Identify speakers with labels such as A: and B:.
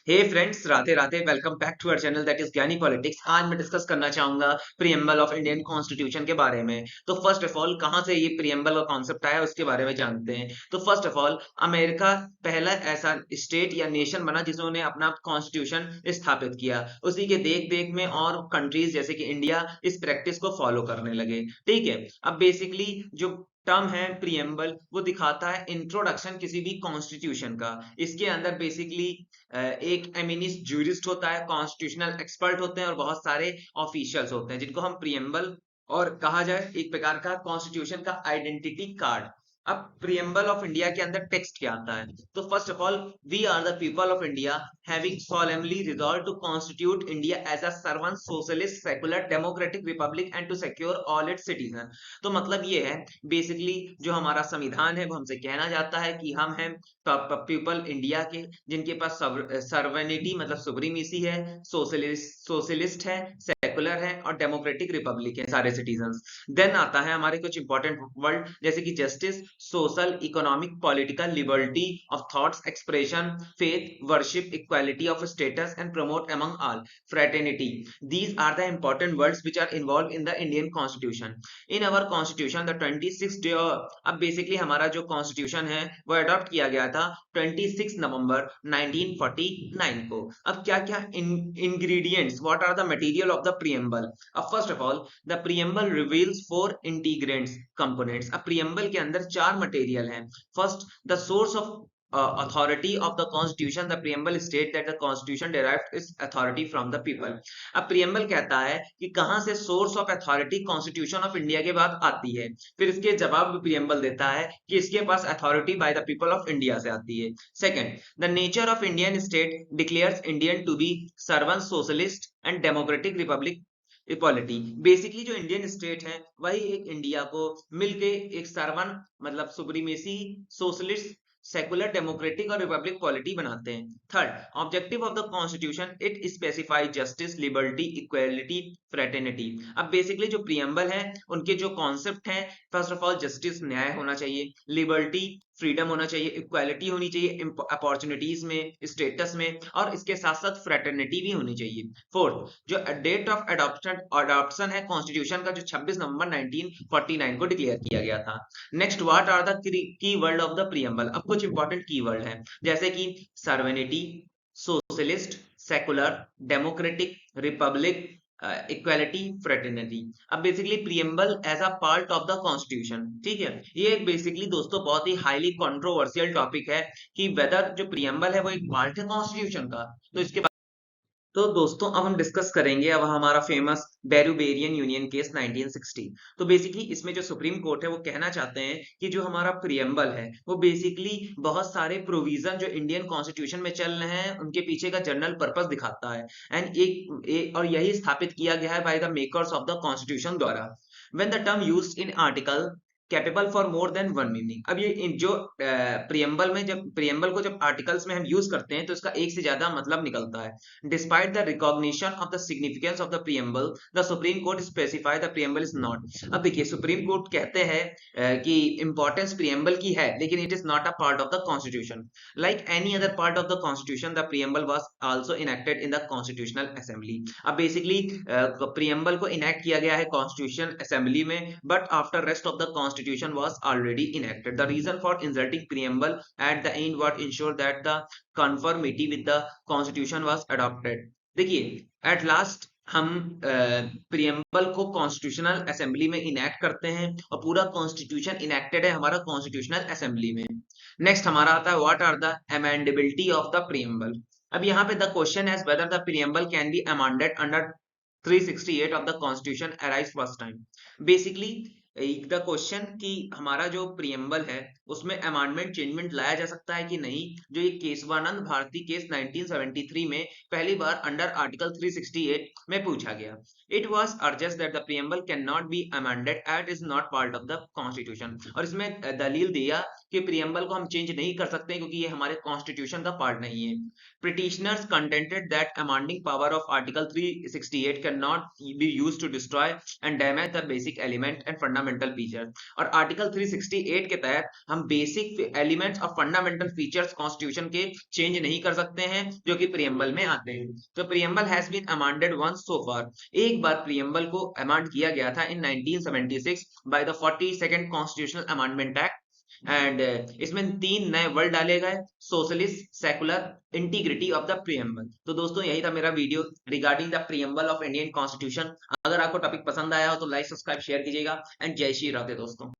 A: Hey friends, Radhe Radhe. Welcome back to our channel that is Gyani politics. आज मैं discuss करना चाहूंगा प्रीएम्बल ऑफ इंडियन कॉन्स्टिट्यूशन के बारे में। तो फर्स्ट ऑफ ऑल, कहां से ये प्रीएम्बल का कॉन्सेप्ट आया उसके बारे में जानते हैं। तो फर्स्ट ऑफ ऑल, अमेरिका पहला ऐसा स्टेट या नेशन बना जिन्होंने अपना कॉन्स्टिट्यूशन स्थापित किया। उसी के देख देख में और कंट्रीज जैसे कि इंडिया इस प्रैक्टिस को फॉलो करने लगे। ठीक है। अब बेसिकली जो टर्म है प्रीएम्बल, वो दिखाता है इंट्रोडक्शन किसी भी कॉन्स्टिट्यूशन का। इसके अंदर बेसिकली एक एमिनिस जूरिस्ट होता है, कॉन्स्टिट्यूशनल एक्सपर्ट होते हैं और बहुत सारे ऑफिशियल्स होते हैं जिनको हम प्रीएम्बल और कहा जाए एक प्रकार का कॉन्स्टिट्यूशन का आइडेंटिटी कार्ड। अब प्रीएम्बल ऑफ इंडिया के अंदर टेक्स्ट क्या आता है? तो first of all, we are the people of India having solemnly resolved to constitute India as a servant socialist secular democratic republic and to secure all its citizens। तो मतलब ये है बेसिकली, जो हमारा संविधान है वो हमसे कहना जाता है कि हम हैं पीपल इंडिया के, जिनके पास सर्वेनिटी मतलब सुप्रीमेसी है, सोशलिस्ट है, सेकुलर है और डेमोक्रेटिक रिपब्लिक है सारे सिटीजन्स। देन आता है हमारे कुछ इंपॉर्टेंट वर्ड जैसे कि justice, social, economic, political, liberty of thoughts expression, faith, worship, equality of status and promote among all, fraternity. These are the important words which are involved in the Indian Constitution. In our Constitution, the 26th day अब basically हमारा जो constitution है वो adopt किया गया था 26 नवंबर 1949 को। अब क्या क्या ingredients, what are the material of the preamble? अब first of all, the preamble reveals 4 integrants components. अब प्रीएम्बल के अंदर 4 मटेरियल हैं। First, the source of authority of the constitution. The preamble state that the constitution derived its authority from the people। अब preamble कहता है कि कहां से source of authority constitution of India के बाद आती है। फिर इसके जवाब में प्रियम्बल देता है कि इसके पास authority by the people of India से आती है। Second, the nature of Indian state declares Indian to be sovereign socialist and democratic republic equality. Basically जो इंडियन स्टेट है वही एक इंडिया को मिलके एक सर्वन मतलब सुप्रीमेसी, सोशलिस्ट, सेकुलर, डेमोक्रेटिक और रिपब्लिक पॉलिटी बनाते हैं। Third, objective of the constitution, it specify justice, liberty, equality, fraternity. अब बेसिकली जो प्रियम्बल है उनके जो कॉन्सेप्ट हैं, फर्स्ट ऑफ ऑल जस्टिस, न्याय होना चाहिए, लिबर्टी, फ्रीडम होना चाहिए, इक्वालिटी होनी चाहिए अपॉर्चुनिटीज में, स्टेटस में, और इसके साथ साथ फ्रेटर्निटी भी होनी चाहिए। फोर्थ, जो डेट ऑफ अडॉप्शन है कॉन्स्टिट्यूशन का, जो 26 नवंबर 1949 को डिक्लेयर किया गया था। Next, what are the key word of the preamble? अब कुछ इंपॉर्टेंट की वर्ड है जैसे कि sovereignty, socialist, secular, democratic, republic, equality, fraternity. अब basically preamble as a part of the constitution. ठीक है, ये बेसिकली दोस्तों बहुत ही हाईली कंट्रोवर्शियल टॉपिक है कि वेदर जो प्रीएम्बल है वो एक पार्ट है कॉन्स्टिट्यूशन का। तो इसके तो दोस्तों अब हम डिस्कस करेंगे अब हमारा फेमस बेरूबेरियन यूनियन केस 1960। तो बेसिकली इसमें जो सुप्रीम कोर्ट है वो कहना चाहते हैं कि जो हमारा प्रियम्बल है वो बेसिकली बहुत सारे प्रोविजन जो इंडियन कॉन्स्टिट्यूशन में चल रहे हैं उनके पीछे का जनरल पर्पस दिखाता है। एंड और यही स्थापित किया गया है by the makers of the constitution द्वारा। When the term used in article capable for more than one meaning. अब ये जो प्रियम्बल में, जब प्रियम्बल को जब आर्टिकल्स में हम यूज करते हैं तो इसका एक से ज्यादा मतलब निकलता है। Despite the recognition of the significance of the preamble, the supreme court specify the preamble is not. अब देखिए सुप्रीम कोर्ट कहते हैं कि इंपॉर्टेंस प्रियम्बल की है लेकिन it is not a part of the constitution. Like any other part of the constitution, the preamble was also enacted in the constitutional assembly. अब basically preamble को इनेक्ट किया गया है कॉन्स्टिट्यूशन असेंबली में, but after rest of the constitution was already enacted. The reason for inserting preamble at the end was ensure that the conformity with the constitution was adopted। देखिए, at last हम preamble को constitutional assembly में enact करते हैं और पूरा constitution enacted है हमारा कॉन्स्टिट्यूशनल असेंबली में। नेक्स्ट हमारा आता है what are the amendability of the preamble. अब यहाँ पे द क्वेश्चन है whether the preamble can be amended under 368 of the constitution arise first time. Basically the question कि हमारा जो प्रियम्बल है उसमें अमेंडमेंट चेंजमेंट लाया जा सकता है कि नहीं, जो ये केशवानंद भारती केस 1973 में पहली बार अंडर आर्टिकल 368 में पूछा गया। It was argues that the preamble can not be amended at is not part of the constitution. और इसमें दलील दिया कि प्रियम्बल को हम चेंज नहीं कर सकते क्योंकि ये हमारे कॉन्स्टिट्यूशन का पार्ट नहीं है। Petitioners contended that commanding power of Article 368 cannot be used to destroy and damage the basic element and fundamental feature। और आर्टिकल 368 के तहत हम बेसिक एलिमेंट्स और फंडामेंटल फीचर्स कॉन्स्टिट्यूशन के चेंज नहीं कर सकते हैं जो कि प्रियम्बल में आते हैं। तो preamble has been amended once so far. एक बार प्रियम्बल को अमेंड किया गया था in 1976 by the 42nd constitutional amendment act and इसमें 3 नए वर्ड डाले गए, socialist, secular, integrity of the preamble. तो दोस्तों यही था मेरा video regarding the preamble of Indian constitution. अगर आपको टॉपिक पसंद आया हो तो लाइक, सब्सक्राइब, शेयर कीजिएगा एंड जय श्री राधे दोस्तों।